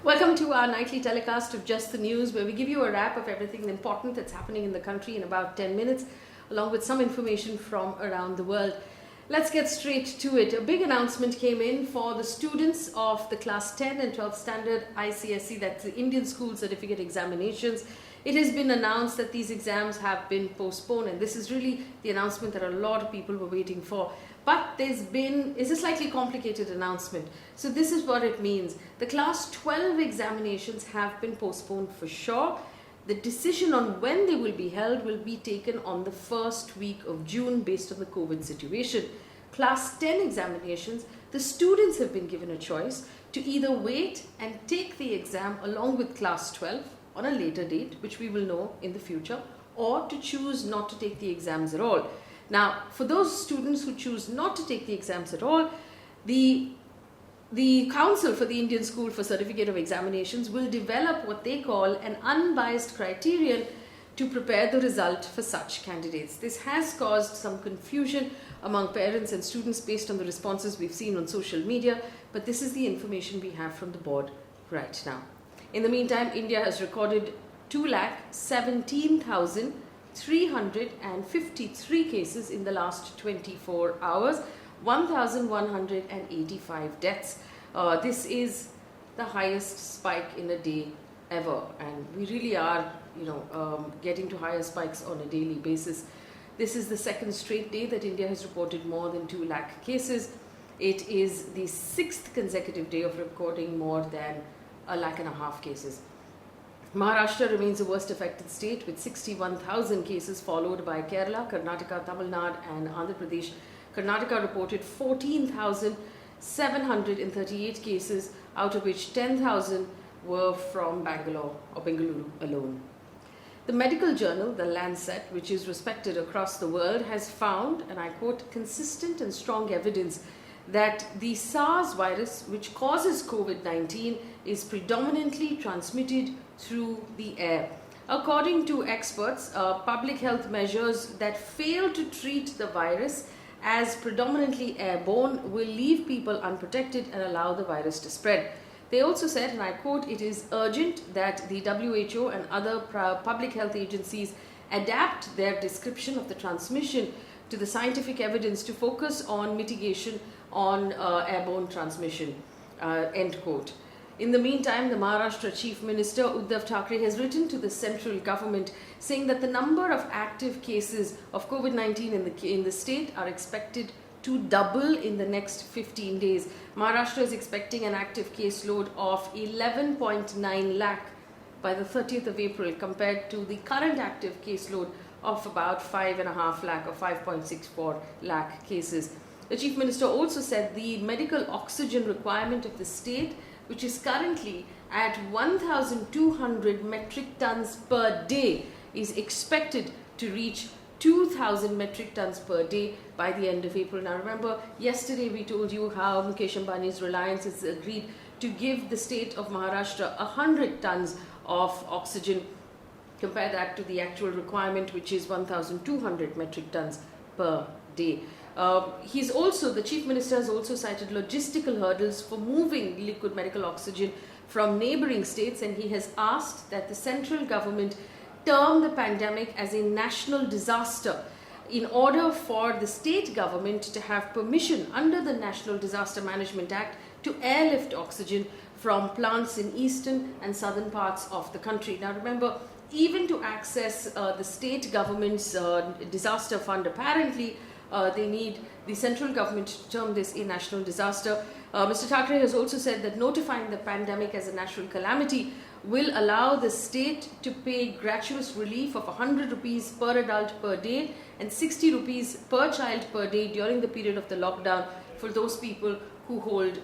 Welcome to our nightly telecast of Just the News, where we give you a wrap of everything important that's happening in the country in about 10 minutes, along with some information from around the world. Let's get straight to it. A big announcement came in for the students of the Class 10 and 12 Standard ICSE, that's the Indian School Certificate Examinations. It has been announced that these exams have been postponed, and this is really the announcement that a lot of people were waiting for. But it's a slightly complicated announcement. So this is what it means. The Class 12 examinations have been postponed for sure. The decision on when they will be held will be taken on the first week of June based on the COVID situation. Class 10 examinations, the students have been given a choice to either wait and take the exam along with Class 12 on a later date, which we will know in the future, or to choose not to take the exams at all. Now, for those students who choose not to take the exams at all, the Council for the Indian School for Certificate of Examinations will develop what they call an unbiased criterion to prepare the result for such candidates. This has caused some confusion among parents and students based on the responses we've seen on social media, but this is the information we have from the board right now. In the meantime, India has recorded 217,353 cases in the last 24 hours, 1,185 deaths. This is the highest spike in a day ever, and we really are, getting to higher spikes on a daily basis. This is the second straight day that India has reported more than 2 lakh cases. It is the 6th consecutive day of recording more than 1.5 lakh cases. Maharashtra remains the worst affected state with 61,000 cases, followed by Kerala, Karnataka, Tamil Nadu and Andhra Pradesh. Karnataka reported 14,738 cases, out of which 10,000 were from Bangalore or Bengaluru alone. The medical journal, The Lancet, which is respected across the world, has found, and I quote, consistent and strong evidence that the SARS virus, which causes COVID-19, is predominantly transmitted through the air. According to experts, public health measures that fail to treat the virus as predominantly airborne will leave people unprotected and allow the virus to spread. They also said, and I quote, it is urgent that the WHO and other public health agencies adapt their description of the transmission to the scientific evidence to focus on mitigation on airborne transmission, end quote. In the meantime, the Maharashtra Chief Minister Uddhav Thackeray has written to the central government saying that the number of active cases of COVID-19 in the state are expected to double in the next 15 days. Maharashtra is expecting an active caseload of 11.9 lakh by the 30th of April compared to the current active caseload of about 5.5 lakh or 5.64 lakh cases. The Chief Minister also said the medical oxygen requirement of the state, which is currently at 1,200 metric tons per day, is expected to reach 2,000 metric tons per day by the end of April. Now remember, yesterday we told you how Mukesh Ambani's Reliance has agreed to give the state of Maharashtra 100 tons of oxygen. Compare that to the actual requirement, which is 1,200 metric tons per day. The Chief Minister has also cited logistical hurdles for moving liquid medical oxygen from neighbouring states, and he has asked that the central government term the pandemic as a national disaster in order for the state government to have permission under the National Disaster Management Act to airlift oxygen from plants in eastern and southern parts of the country. Now remember, even to access the state government's disaster fund, apparently they need the central government to term this a national disaster. Mr. Thackeray has also said that notifying the pandemic as a natural calamity will allow the state to pay gratuitous relief of 100 rupees per adult per day and 60 rupees per child per day during the period of the lockdown for those people who hold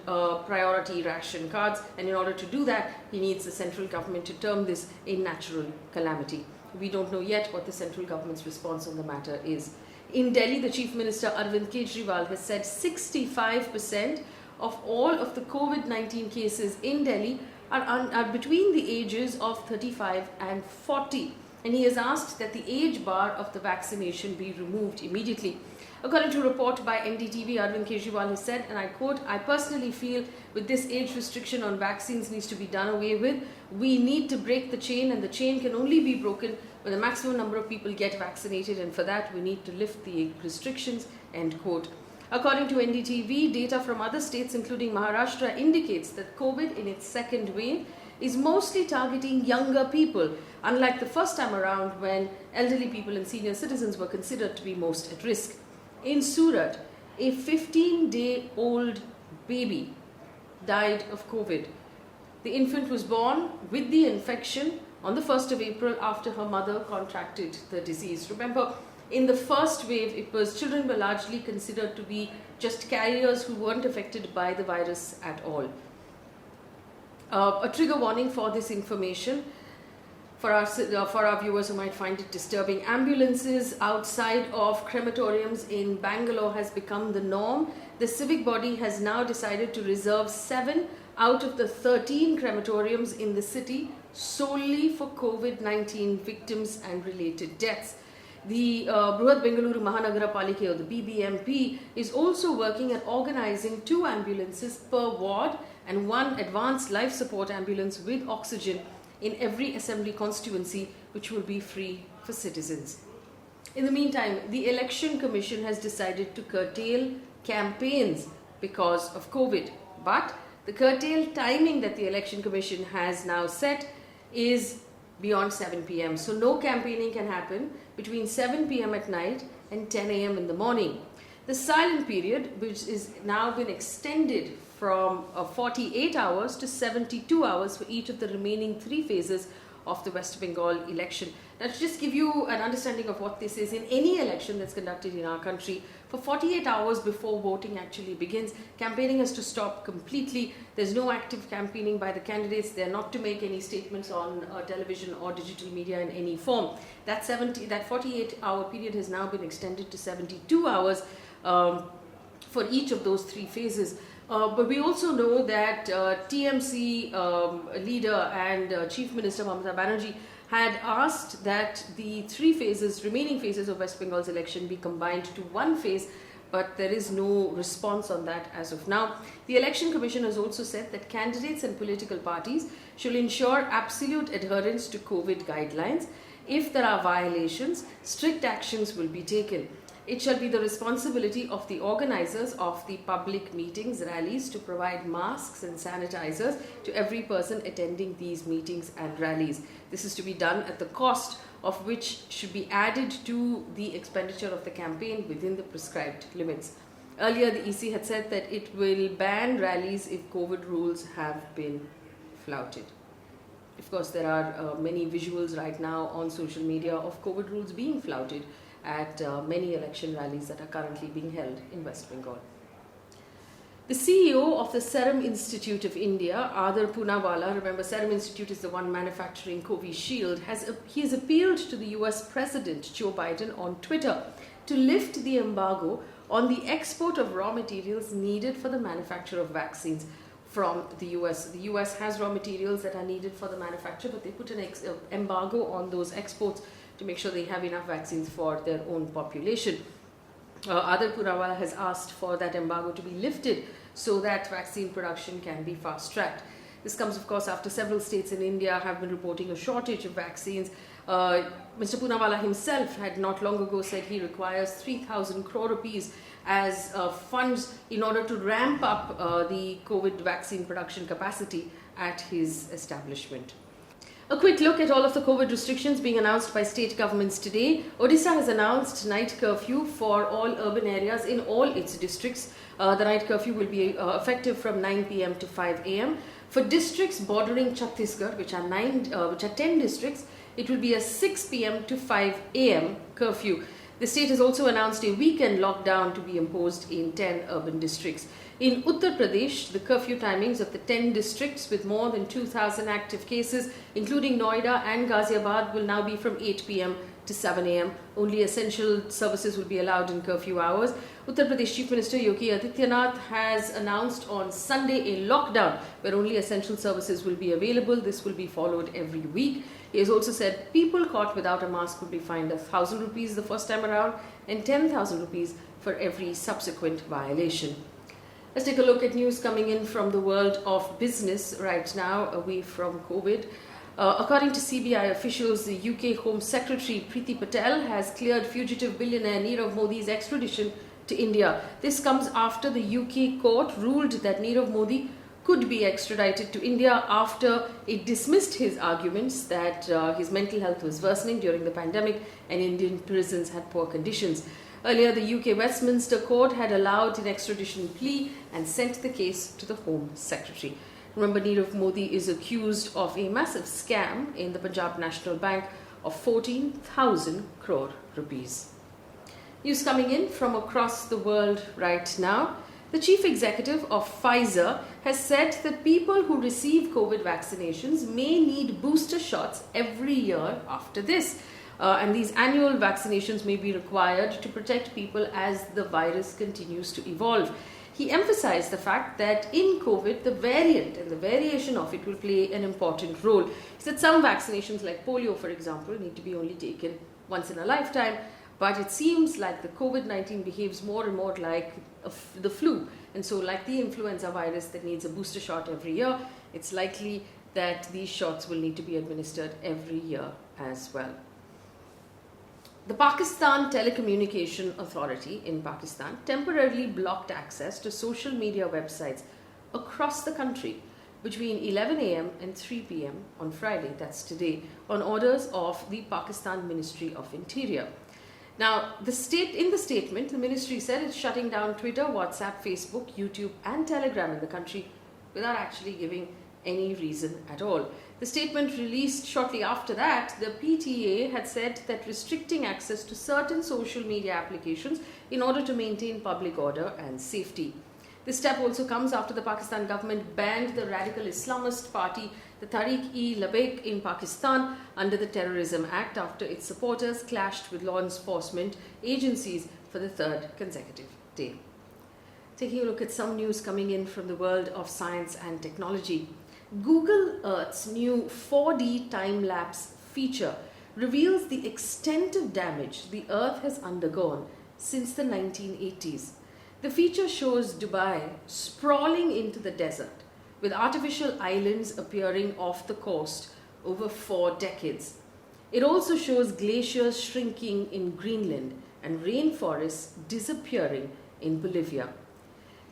priority ration cards. And in order to do that, he needs the central government to term this a natural calamity. We don't know yet what the central government's response on the matter is. In Delhi, the Chief Minister Arvind Kejriwal has said 65% of all of the COVID-19 cases in Delhi are between the ages of 35 and 40. and he has asked that the age bar of the vaccination be removed immediately. According to a report by NDTV, Arvind Kejriwal has said, and I quote, "I personally feel with this age restriction on vaccines needs to be done away with. We need to break the chain, and the chain can only be broken when the maximum number of people get vaccinated, and for that we need to lift the restrictions," end quote. According to NDTV, data from other states including Maharashtra indicates that COVID in its second wave is mostly targeting younger people, unlike the first time around when elderly people and senior citizens were considered to be most at risk. In Surat, a 15-day-old baby died of COVID. The infant was born with the infection on the 1st of April after her mother contracted the disease. Remember, in the first wave, children were largely considered to be just carriers who weren't affected by the virus at all. A trigger warning for this information for our viewers who might find it disturbing. Ambulances outside of crematoriums in Bangalore has become the norm. The civic body has now decided to reserve 7 out of the 13 crematoriums in the city solely for COVID-19 victims and related deaths. The Brihat Bengaluru Mahanagara Palike, or the BBMP, is also working at organizing 2 ambulances per ward and 1 advanced life support ambulance with oxygen in every assembly constituency, which will be free for citizens. In the meantime, the Election Commission has decided to curtail campaigns because of COVID. But the curtailed timing that the Election Commission has now set is beyond 7 p.m. So no campaigning can happen between 7 p.m. at night and 10 a.m. in the morning. The silent period, which is now been extended from 48 hours to 72 hours for each of the remaining 3 phases of the West Bengal election. Now, to just give you an understanding of what this is, in any election that's conducted in our country, for 48 hours before voting actually begins, campaigning has to stop completely. There's no active campaigning by the candidates. They're not to make any statements on television or digital media in any form. That 48-hour period has now been extended to 72 hours for each of those 3 phases. But we also know that TMC leader and Chief Minister Mamata Banerjee had asked that the 3 remaining phases of West Bengal's election be combined to 1 phase, but there is no response on that as of now. The Election Commission has also said that candidates and political parties should ensure absolute adherence to COVID guidelines. If there are violations, strict actions will be taken. It shall be the responsibility of the organizers of the public meetings, rallies, to provide masks and sanitizers to every person attending these meetings and rallies. This is to be done at the cost of which should be added to the expenditure of the campaign within the prescribed limits. Earlier, the EC had said that it will ban rallies if COVID rules have been flouted. Of course, there are many visuals right now on social media of COVID rules being flouted at many election rallies that are currently being held in West Bengal. The CEO of the Serum Institute of India, Adar Poonawalla, remember Serum Institute is the one manufacturing Covishield, he has appealed to the US President Joe Biden on Twitter to lift the embargo on the export of raw materials needed for the manufacture of vaccines from the US. The US has raw materials that are needed for the manufacture, but they put an embargo on those exports to make sure they have enough vaccines for their own population. Adar Poonawalla has asked for that embargo to be lifted so that vaccine production can be fast-tracked. This comes, of course, after several states in India have been reporting a shortage of vaccines. Mr. Poonawalla himself had not long ago said he requires 3,000 crore rupees as funds in order to ramp up the COVID vaccine production capacity at his establishment. A quick look at all of the COVID restrictions being announced by state governments today. Odisha has announced night curfew for all urban areas in all its districts. The night curfew will be effective from 9 p.m. to 5 a.m. For districts bordering Chhattisgarh, which are 10 districts, it will be a 6 p.m. to 5 a.m. curfew. The state has also announced a weekend lockdown to be imposed in 10 urban districts. In Uttar Pradesh, the curfew timings of the 10 districts with more than 2,000 active cases, including Noida and Ghaziabad, will now be from 8 p.m. to 7 a.m. Only essential services will be allowed in curfew hours. Uttar Pradesh Chief Minister Yogi Adityanath has announced on Sunday a lockdown where only essential services will be available. This will be followed every week. He has also said people caught without a mask will be fined 1,000 rupees the first time around and 10,000 rupees for every subsequent violation. Let's take a look at news coming in from the world of business right now, away from COVID. According to CBI officials, the UK Home Secretary Priti Patel has cleared fugitive billionaire Nirav Modi's extradition to India. This comes after the UK court ruled that Nirav Modi could be extradited to India after it dismissed his arguments that his mental health was worsening during the pandemic and Indian prisons had poor conditions. Earlier, the UK Westminster Court had allowed an extradition plea and sent the case to the Home Secretary. Remember, Nirav Modi is accused of a massive scam in the Punjab National Bank of 14,000 crore rupees. News coming in from across the world right now. The chief executive of Pfizer has said that people who receive COVID vaccinations may need booster shots every year after this. And these annual vaccinations may be required to protect people as the virus continues to evolve. He emphasized the fact that in COVID, the variant and the variation of it will play an important role. He said some vaccinations like polio, for example, need to be only taken once in a lifetime. But it seems like the COVID-19 behaves more and more like the flu. And so like the influenza virus that needs a booster shot every year, it's likely that these shots will need to be administered every year as well. The Pakistan Telecommunication Authority in Pakistan temporarily blocked access to social media websites across the country between 11 a.m. and 3 p.m. on Friday, that's today, on orders of the Pakistan Ministry of Interior. Now, in the statement, the ministry said it's shutting down Twitter, WhatsApp, Facebook, YouTube and Telegram in the country without actually giving any reason at all. The statement released shortly after that, the PTA had said that restricting access to certain social media applications in order to maintain public order and safety. This step also comes after the Pakistan government banned the radical Islamist party, the Tehreek-e-Labbaik in Pakistan under the Terrorism Act after its supporters clashed with law enforcement agencies for the third consecutive day. Taking a look at some news coming in from the world of science and technology. Google Earth's new 4D time-lapse feature reveals the extent of damage the Earth has undergone since the 1980s. The feature shows Dubai sprawling into the desert, with artificial islands appearing off the coast over 4 decades. It also shows glaciers shrinking in Greenland and rainforests disappearing in Bolivia.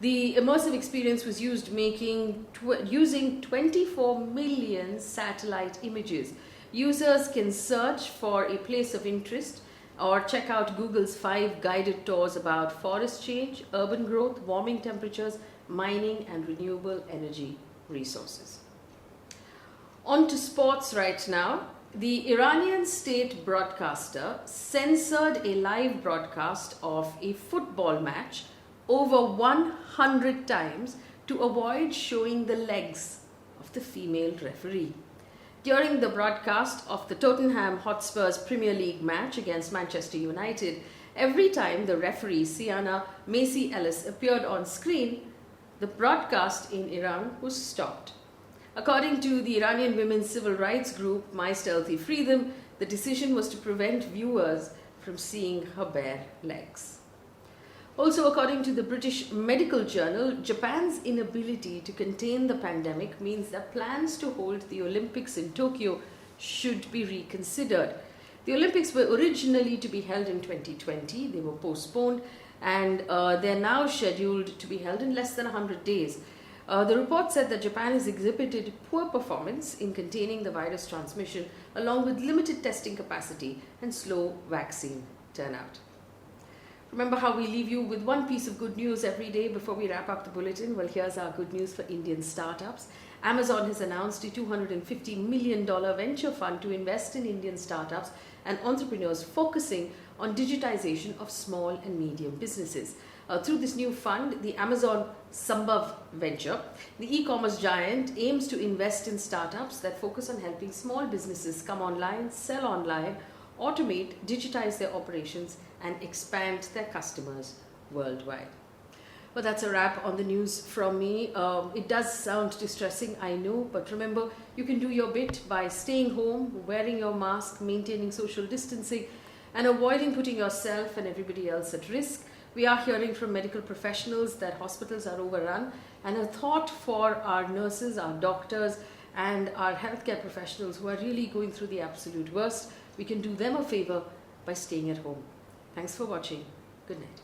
The immersive experience was used using 24 million satellite images. Users can search for a place of interest or check out Google's 5 guided tours about forest change, urban growth, warming temperatures, mining and renewable energy resources. On to sports right now. The Iranian state broadcaster censored a live broadcast of a football match over 100 times to avoid showing the legs of the female referee. During the broadcast of the Tottenham Hotspur's Premier League match against Manchester United, every time the referee Sienna Macy Ellis appeared on screen, the broadcast in Iran was stopped. According to the Iranian women's civil rights group My Stealthy Freedom, the decision was to prevent viewers from seeing her bare legs. Also, according to the British Medical Journal, Japan's inability to contain the pandemic means that plans to hold the Olympics in Tokyo should be reconsidered. The Olympics were originally to be held in 2020. They were postponed and they're now scheduled to be held in less than 100 days. The report said that Japan has exhibited poor performance in containing the virus transmission, along with limited testing capacity and slow vaccine turnout. Remember how we leave you with one piece of good news every day before we wrap up the bulletin? Well, here's our good news for Indian startups. Amazon has announced a $250 million venture fund to invest in Indian startups and entrepreneurs focusing on digitization of small and medium businesses. Through this new fund, the Amazon Sambhav venture, the e-commerce giant aims to invest in startups that focus on helping small businesses come online, sell online, automate, digitize their operations, and expand their customers worldwide. Well, that's a wrap on the news from me. It does sound distressing, I know, but remember, you can do your bit by staying home, wearing your mask, maintaining social distancing, and avoiding putting yourself and everybody else at risk. We are hearing from medical professionals that hospitals are overrun, and a thought for our nurses, our doctors, and our healthcare professionals who are really going through the absolute worst. We can do them a favor by staying at home. Thanks for watching. Good night.